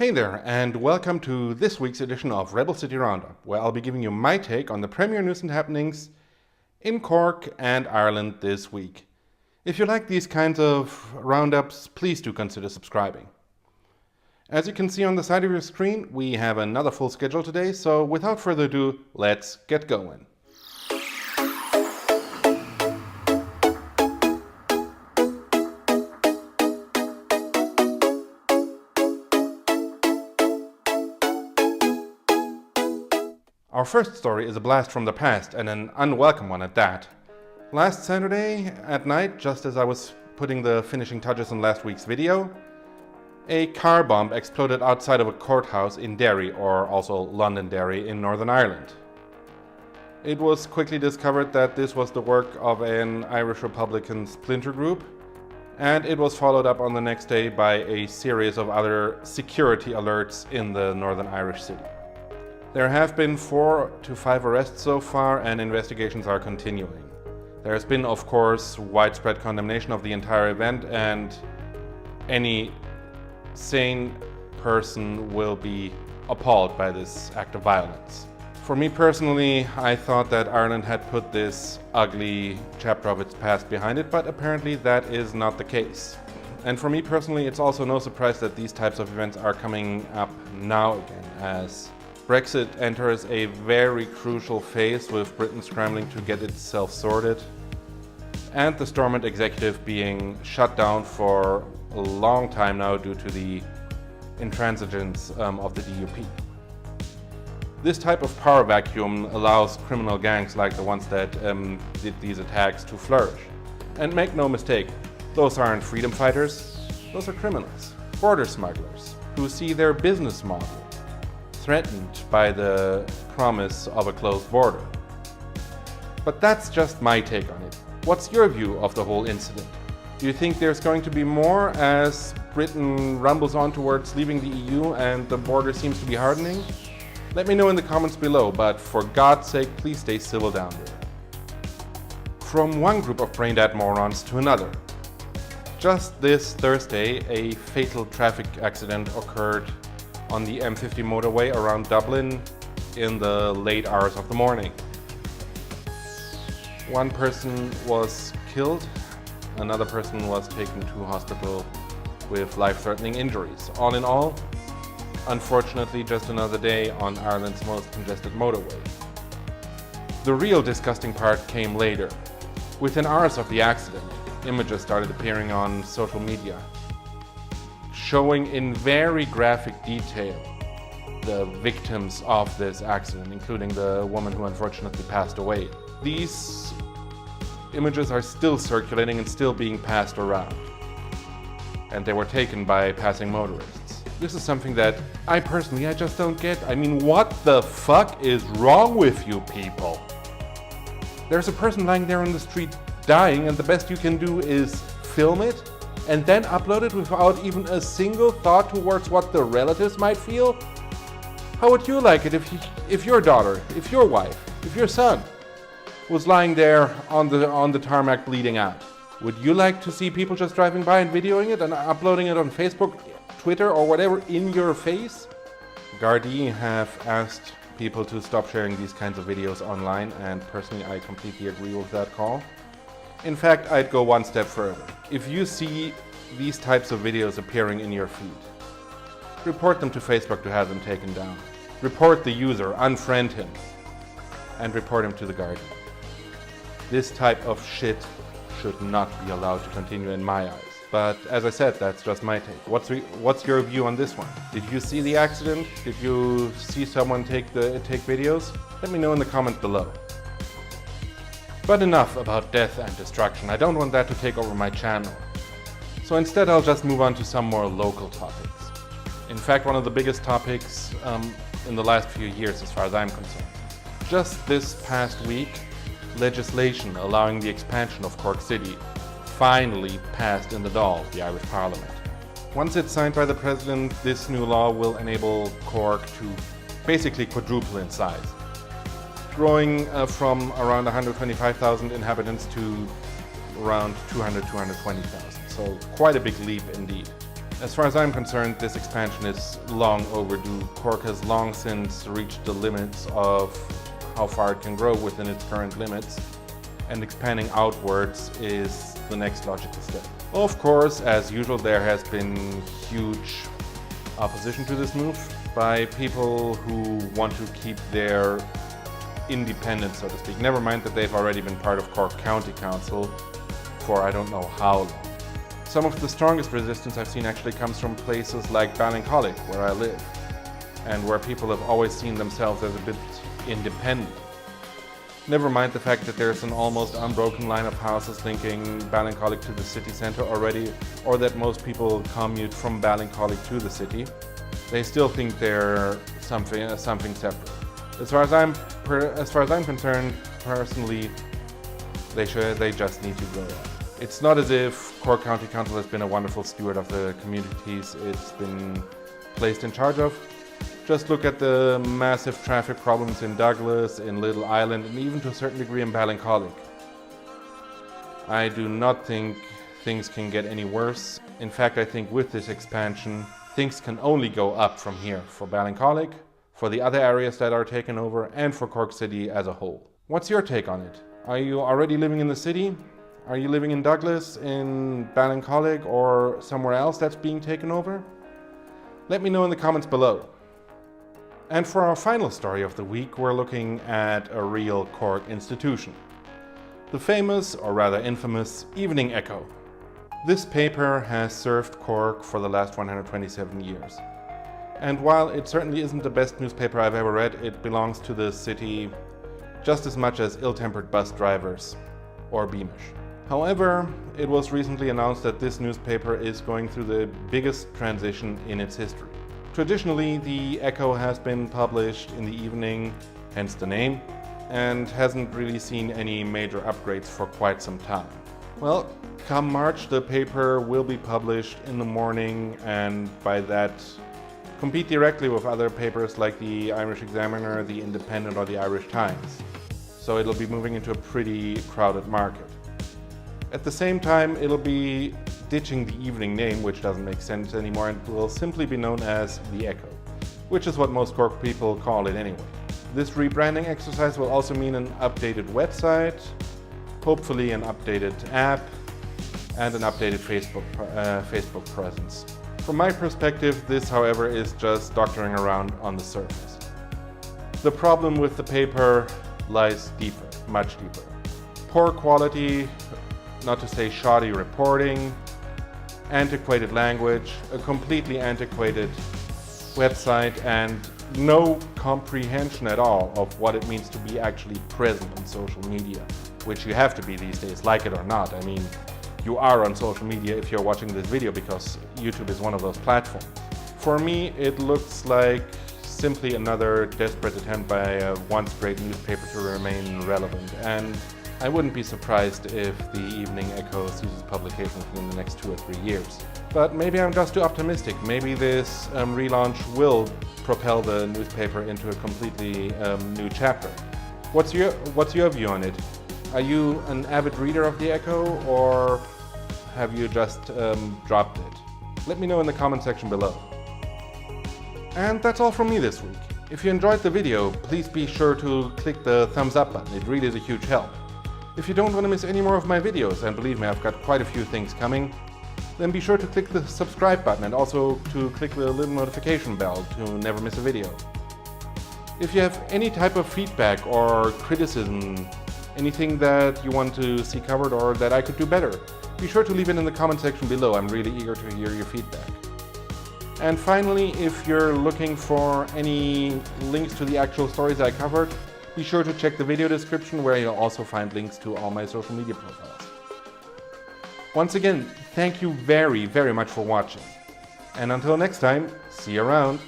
Hey there, and welcome to this week's edition of Rebel City Roundup, where I'll be giving you my take on the premier news and happenings in Cork and Ireland this week. If you like these kinds of roundups, please do consider subscribing. As you can see on the side of your screen, we have another full schedule today, so without further ado, let's get going. Our first story is a blast from the past, and an unwelcome one at that. Last Saturday at night, just as I was putting the finishing touches on last week's video, a car bomb exploded outside of a courthouse in Derry, or also Londonderry in Northern Ireland. It was quickly discovered that this was the work of an Irish Republican splinter group, and it was followed up on the next day by a series of other security alerts in the Northern Irish city. There have been 4 to 5 arrests so far, and investigations are continuing. There has been, of course, widespread condemnation of the entire event, and any sane person will be appalled by this act of violence. For me personally, I thought that Ireland had put this ugly chapter of its past behind it, but apparently that is not the case. And for me personally, it's also no surprise that these types of events are coming up now again, as Brexit enters a very crucial phase, with Britain scrambling to get itself sorted, and the Stormont executive being shut down for a long time now due to the intransigence of the DUP. This type of power vacuum allows criminal gangs like the ones that did these attacks to flourish. And make no mistake, those aren't freedom fighters, those are criminals, border smugglers, who see their business model threatened by the promise of a closed border. But that's just my take on it. What's your view of the whole incident? Do you think there's going to be more as Britain rumbles on towards leaving the EU and the border seems to be hardening? Let me know in the comments below, but for God's sake, please stay civil down there. From one group of brain-dead morons to another. Just this Thursday, a fatal traffic accident occurred on the M50 motorway around Dublin in the late hours of the morning. One person was killed, another person was taken to hospital with life-threatening injuries. All in all, unfortunately, just another day on Ireland's most congested motorway. The real disgusting part came later. Within hours of the accident, images started appearing on social media, showing in very graphic detail the victims of this accident, including the woman who unfortunately passed away. These images are still circulating and still being passed around, and they were taken by passing motorists. This is something that I just don't get. I mean, what the fuck is wrong with you people? There's a person lying there on the street dying, and the best you can do is film it and then upload it without even a single thought towards what the relatives might feel? How would you like it if your daughter, if your wife, if your son was lying there on the tarmac bleeding out? Would you like to see people just driving by and videoing it and uploading it on Facebook, Twitter, or whatever in your face? Gardaí have asked people to stop sharing these kinds of videos online, and personally I completely agree with that call. In fact, I'd go one step further. If you see these types of videos appearing in your feed, report them to Facebook to have them taken down. Report the user, unfriend him, and report him to the Gardaí. This type of shit should not be allowed to continue in my eyes. But as I said, that's just my take. What's your view on this one? Did you see the accident? Did you see someone take videos? Let me know in the comment below. But enough about death and destruction. I don't want that to take over my channel. So instead I'll just move on to some more local topics. In fact, one of the biggest topics in the last few years as far as I'm concerned. Just this past week, legislation allowing the expansion of Cork City finally passed in the Dáil, the Irish Parliament. Once it's signed by the President, this new law will enable Cork to basically quadruple in size, growing from around 125,000 inhabitants to around 220,000. So quite a big leap indeed. As far as I'm concerned, this expansion is long overdue. Cork has long since reached the limits of how far it can grow within its current limits, and expanding outwards is the next logical step. Of course, as usual, there has been huge opposition to this move by people who want to keep their independence, so to speak. Never mind that they've already been part of Cork County Council for I don't know how long. Some of the strongest resistance I've seen actually comes from places like Ballincollig, where I live, and where people have always seen themselves as a bit independent. Never mind the fact that there's an almost unbroken line of houses linking Ballincollig to the city centre already, or that most people commute from Ballincollig to the city. They still think they're something separate. As far as I'm concerned, personally, they just need to grow up. It's not as if Cork County Council has been a wonderful steward of the communities it's been placed in charge of. Just look at the massive traffic problems in Douglas, in Little Island, and even to a certain degree in Ballincollig. I do not think things can get any worse. In fact, I think with this expansion, things can only go up from here for Ballincollig, for the other areas that are taken over, and for Cork City as a whole. What's your take on it? Are you already living in the city? Are you living in Douglas, in Ballincollig, or somewhere else that's being taken over? Let me know in the comments below. And for our final story of the week, we're looking at a real Cork institution. The famous, or rather infamous, Evening Echo. This paper has served Cork for the last 127 years. And while it certainly isn't the best newspaper I've ever read, it belongs to the city just as much as ill-tempered bus drivers or Beamish. However, it was recently announced that this newspaper is going through the biggest transition in its history. Traditionally, the Echo has been published in the evening, hence the name, and hasn't really seen any major upgrades for quite some time. Well, come March, the paper will be published in the morning, and by that compete directly with other papers like the Irish Examiner, the Independent, or the Irish Times. So it'll be moving into a pretty crowded market. At the same time, it'll be ditching the evening name, which doesn't make sense anymore, and will simply be known as the Echo, which is what most Cork people call it anyway. This rebranding exercise will also mean an updated website, hopefully an updated app, and an updated Facebook presence. From my perspective, this, however, is just doctoring around on the surface. The problem with the paper lies deeper, much deeper. Poor quality, not to say shoddy reporting, antiquated language, a completely antiquated website, and no comprehension at all of what it means to be actually present on social media, which you have to be these days, like it or not. I mean, you are on social media if you're watching this video because YouTube is one of those platforms. For me, it looks like simply another desperate attempt by a once great newspaper to remain relevant, and I wouldn't be surprised if the Evening Echo ceases publication within the next 2 or 3 years. But maybe I'm just too optimistic. Maybe this relaunch will propel the newspaper into a completely new chapter. What's your view on it? Are you an avid reader of the Echo, or have you just dropped it? Let me know in the comment section below. And that's all from me this week. If you enjoyed the video, please be sure to click the thumbs up button. It really is a huge help. If you don't want to miss any more of my videos, and believe me, I've got quite a few things coming, then be sure to click the subscribe button and also to click the little notification bell to never miss a video. If you have any type of feedback or criticism, anything that you want to see covered or that I could do better, be sure to leave it in the comment section below. I'm really eager to hear your feedback. And finally, if you're looking for any links to the actual stories I covered, be sure to check the video description where you'll also find links to all my social media profiles. Once again, thank you very, very much for watching. And until next time, see you around.